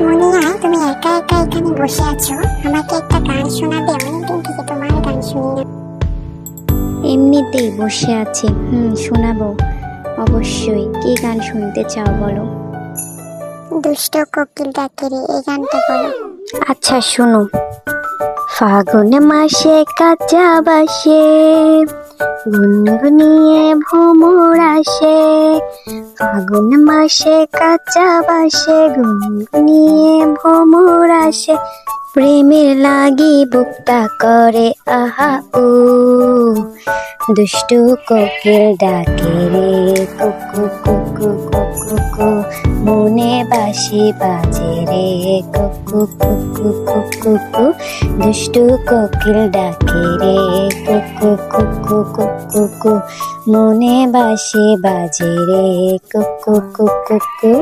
মুনিয়া, তুমি একা একা এখানে বসে আছো, আমাকে একটা গান শোনাবে? অনেকদিন থেকে তোমার গান শুনি না। এমনিতেই বসে আছি। শোনাবো অবশ্যই। কি গান শুনতে চাও বলো? দুষ্ট কোকিল ডাকে রে, এই গানটা বলো। আচ্ছা শোনো। ফাগুন মাসে কাঁচা বাসে গুনগুনিয়ে ভ্রমর আসে। ফাগুন মাসে কাঁচা বাসে গুনগুনিয়ে ভ্রমর আসে। প্রেমের লাগি বুকটা করে আহা ও। দুষ্টু কোকিল ডাকে রে কুকু কুকু কুকু কু। মনে বাঁশি বাজে রে কুকু কুকু কুকু কু। দুষ্টু কোকিল ডাকে রে কুকু কুকু কুকু কু। মনে বাঁশি বাজে রে কুকু কুকু কু।